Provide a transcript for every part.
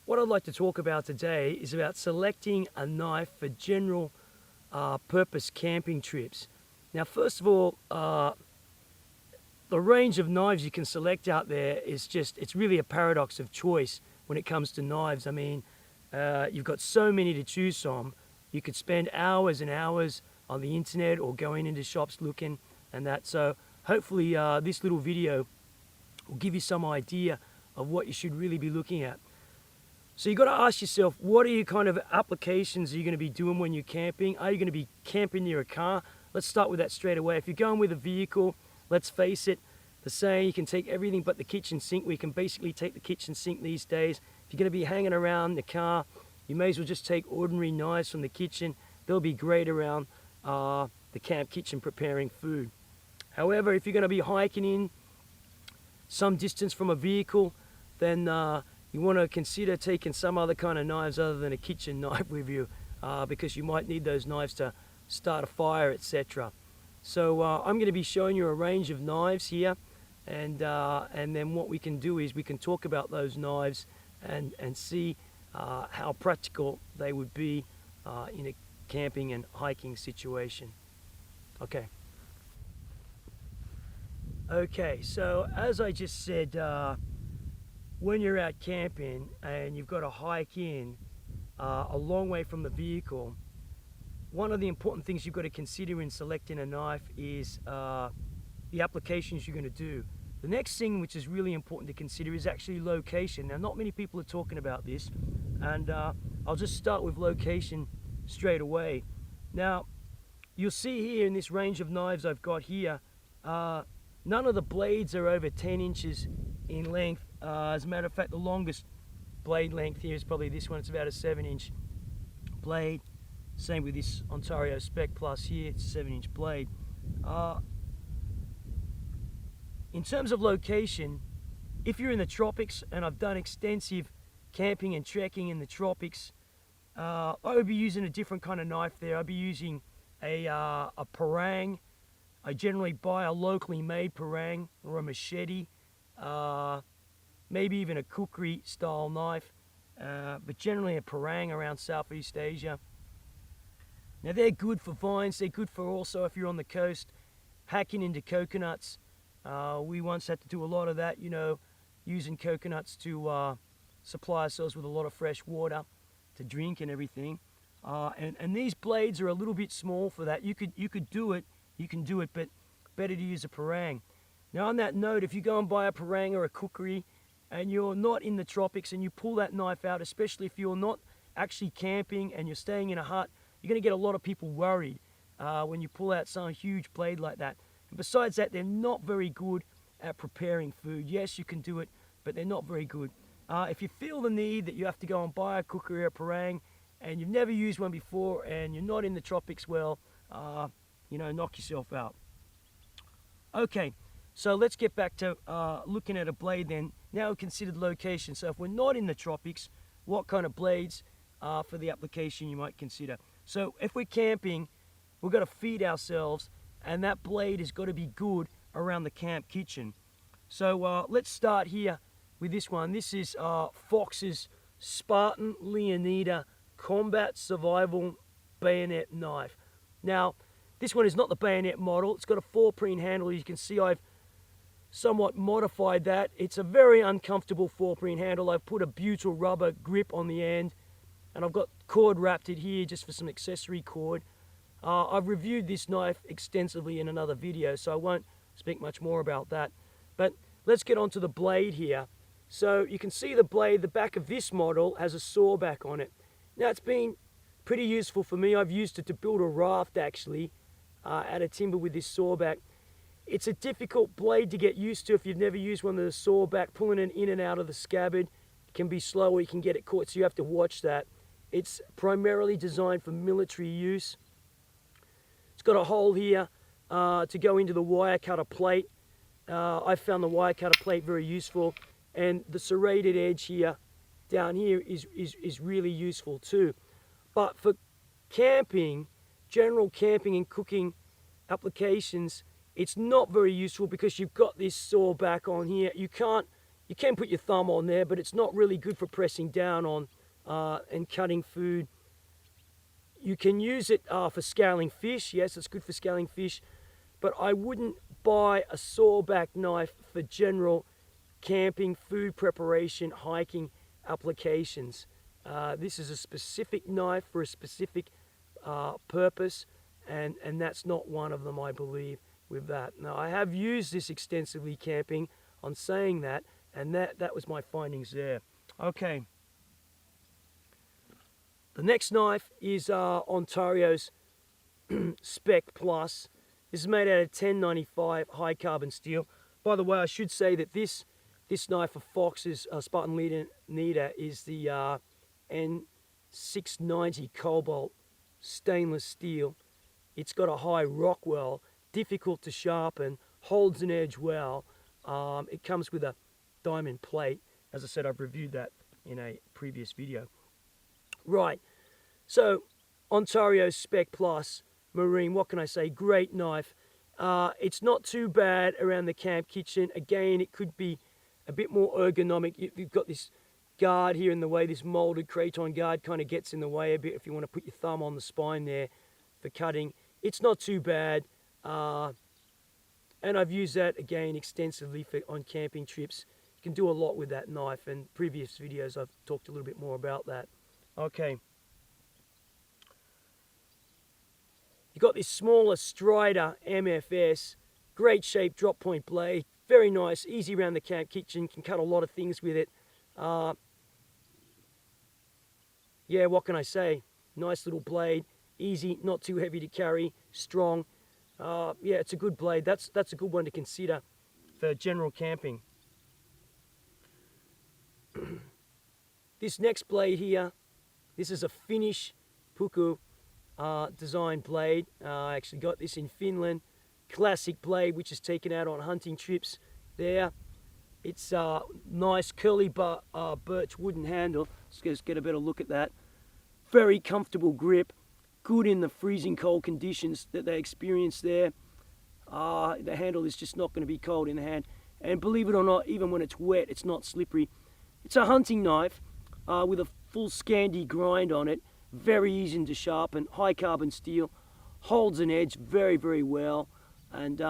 What I'd like to talk about today is about selecting a knife for general purpose camping trips. Now, first of all, the range of knives you can select out there is it's really a paradox of choice when it comes to knives. I mean, you've got so many to choose from. You could spend hours and hours on the internet or going into shops looking and that. So hopefully this little video will give you some idea of what you should really be looking at. So you've got to ask yourself, what are your kind of applications are you going to be doing when you're camping? Are you going to be camping near a car? Let's start with that straight away. If you're going with a vehicle, let's face it, the saying, you can take everything but the kitchen sink. We can basically take the kitchen sink these days. If you're going to be hanging around the car, you may as well just take ordinary knives from the kitchen. They'll be great around the camp kitchen preparing food. However, if you're going to be hiking in some distance from a vehicle, then you want to consider taking some other kind of knives other than a kitchen knife with you, because you might need those knives to start a fire, etc. So I'm going to be showing you a range of knives here, and then what we can do is we can talk about those knives and see how practical they would be in a camping and hiking situation. Okay, so as I just said, when you're out camping and you've got to hike in a long way from the vehicle, one of the important things you've got to consider in selecting a knife is the applications you're going to do. The next thing which is really important to consider is actually location. Now, not many people are talking about this, and I'll just start with location straight away. Now, you'll see here in this range of knives I've got here, none of the blades are over 10 inches in length. As a matter of fact, the longest blade length here is probably this one. It's about a 7-inch blade. Same with this Ontario Spec Plus here, it's a 7-inch blade. In terms of location, if you're in the tropics, and I've done extensive camping and trekking in the tropics, I would be using a different kind of knife there. I'd be using a parang. I generally buy a locally made parang or a machete, maybe even a kukri style knife, but generally a parang around Southeast Asia. Now, they're good for vines. They're good for also if you're on the coast hacking into coconuts. We once had to do a lot of that, you know, using coconuts to supply ourselves with a lot of fresh water to drink and everything. And these blades are a little bit small for that. You could do it. You can do it, but better to use a parang. Now, on that note, if you go and buy a parang or a kukri and you're not in the tropics and you pull that knife out, especially if you're not actually camping and you're staying in a hut, you're going to get a lot of people worried when you pull out some huge blade like that. And besides that, they're not very good at preparing food. Yes, you can do it, but they're not very good. If you feel the need that you have to go and buy a kukri or a parang and you've never used one before and you're not in the tropics, well, you know, knock yourself out. Okay, so let's get back to looking at a blade then. Now considered location. So if we're not in the tropics, what kind of blades for the application you might consider? So if we're camping, we've got to feed ourselves, and that blade has got to be good around the camp kitchen. So let's start here with this one. This is Fox's Spartan Leonida Combat Survival Bayonet Knife. Now, this one is not the bayonet model. It's got a 4-preen handle. You can see I've somewhat modified that. It's a very uncomfortable 4-preen handle. I've put a butyl rubber grip on the end, and I've got cord wrapped it here just for some accessory cord. I've reviewed this knife extensively in another video, so I won't speak much more about that. But let's get onto the blade here. So you can see the blade, the back of this model has a saw back on it. Now, it's been pretty useful for me. I've used it to build a raft actually out of timber with this saw back. It's a difficult blade to get used to if you've never used one of the saw back. Pulling it in and out of the scabbard can be slow, or you can get it caught, so you have to watch that. It's primarily designed for military use. It's got a hole here to go into the wire cutter plate. I found the wire cutter plate very useful, and the serrated edge here down here is really useful too. But for camping, general camping and cooking applications, it's not very useful because you've got this saw back on here. You can't You can put your thumb on there, but it's not really good for pressing down on and cutting food. You can use it for scaling fish. Yes, it's good for scaling fish, but I wouldn't buy a sawback knife for general camping, food preparation, hiking applications. This is a specific knife for a specific purpose, and that's not one of them, I believe, with that. Now, I have used this extensively camping on saying that, and that was my findings there. Okay. The next knife is Ontario's Spec Plus. This is made out of 1095 high carbon steel. By the way, I should say that this knife for Fox's Spartan Leader is the N690 cobalt stainless steel. It's got a high Rockwell, difficult to sharpen, holds an edge well. It comes with a diamond plate. As I said, I've reviewed that in a previous video. Right, so Ontario Spec Plus Marine, what can I say? Great knife. It's not too bad around the camp kitchen. Again, it could be a bit more ergonomic. You've got this guard here in the way, this molded craton guard kind of gets in the way a bit if you want to put your thumb on the spine there for cutting. It's not too bad. And I've used that again extensively on camping trips. You can do a lot with that knife, and previous videos I've talked a little bit more about that. Okay. You've got this smaller Strider MFS, great shape drop point blade, very nice, easy around the camp kitchen, can cut a lot of things with it. Yeah, what can I say? Nice little blade, easy, not too heavy to carry, strong. Yeah, it's a good blade. That's a good one to consider for general camping. This next blade here, this is a Finnish Puukko design blade. I actually got this in Finland. Classic blade, which is taken out on hunting trips there. It's nice curly birch wooden handle. Let's get a better look at that. Very comfortable grip. Good in the freezing cold conditions that they experience there. The handle is just not going to be cold in the hand. And believe it or not, even when it's wet, it's not slippery. It's a hunting knife with a full Scandi grind on it. Very easy to sharpen. High carbon steel. Holds an edge very, very well. And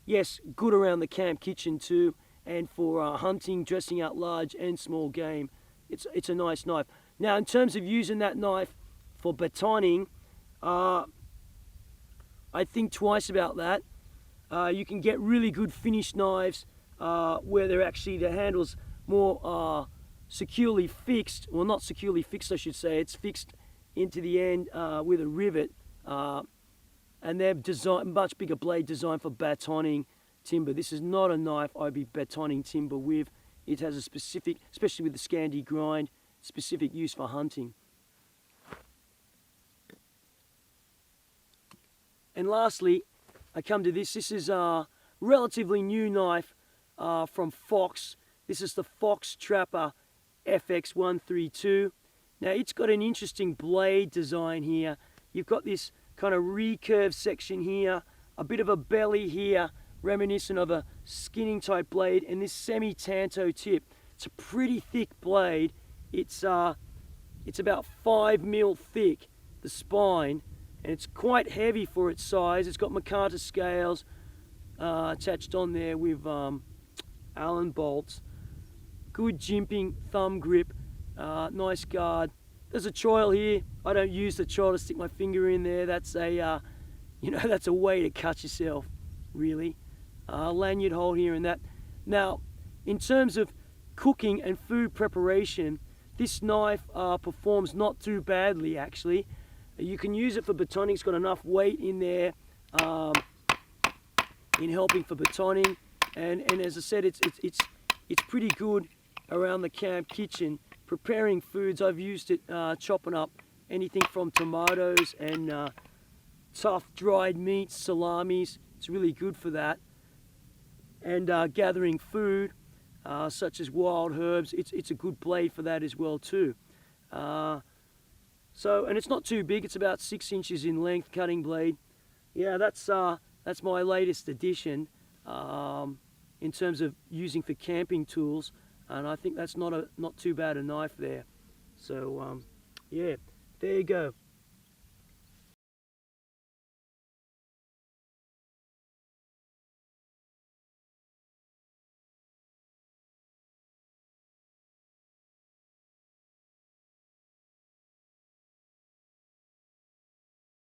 yes, good around the camp kitchen too. And for hunting, dressing out large and small game. It's a nice knife. Now, in terms of using that knife for batoning, I think twice about that. You can get really good Finnish knives where they're actually, the handle's more securely fixed. Well, not securely fixed, I should say. It's fixed into the end with a rivet. And they've designed much bigger blade designed for batoning timber. This is not a knife I'd be batoning timber with. It has a specific, especially with the Scandi grind, specific use for hunting. And lastly, I come to this. This is a relatively new knife from Fox. This is the Fox Trapper FX132. Now, it's got an interesting blade design here. You've got this kind of recurved section here, a bit of a belly here, reminiscent of a skinning type blade, and this semi-tanto tip. It's a pretty thick blade. It's about 5 mil thick, the spine, and it's quite heavy for its size. It's got Makata scales attached on there with Allen bolts. Good jimping thumb grip, nice guard. There's a choil here. I don't use the choil to stick my finger in there. That's a, that's a way to cut yourself, really. Lanyard hole here and that. Now, in terms of cooking and food preparation, this knife performs not too badly, actually. You can use it for batoning. It's got enough weight in there in helping for batoning. And as I said, it's pretty good around the camp kitchen. Preparing foods, I've used it chopping up anything from tomatoes and tough dried meats, salamis. It's really good for that. And gathering food, such as wild herbs, it's a good blade for that as well too. And it's not too big. It's about 6 inches in length, cutting blade. Yeah, that's my latest addition. in terms of using for camping tools, and I think that's not too bad a knife there. So yeah, there you go.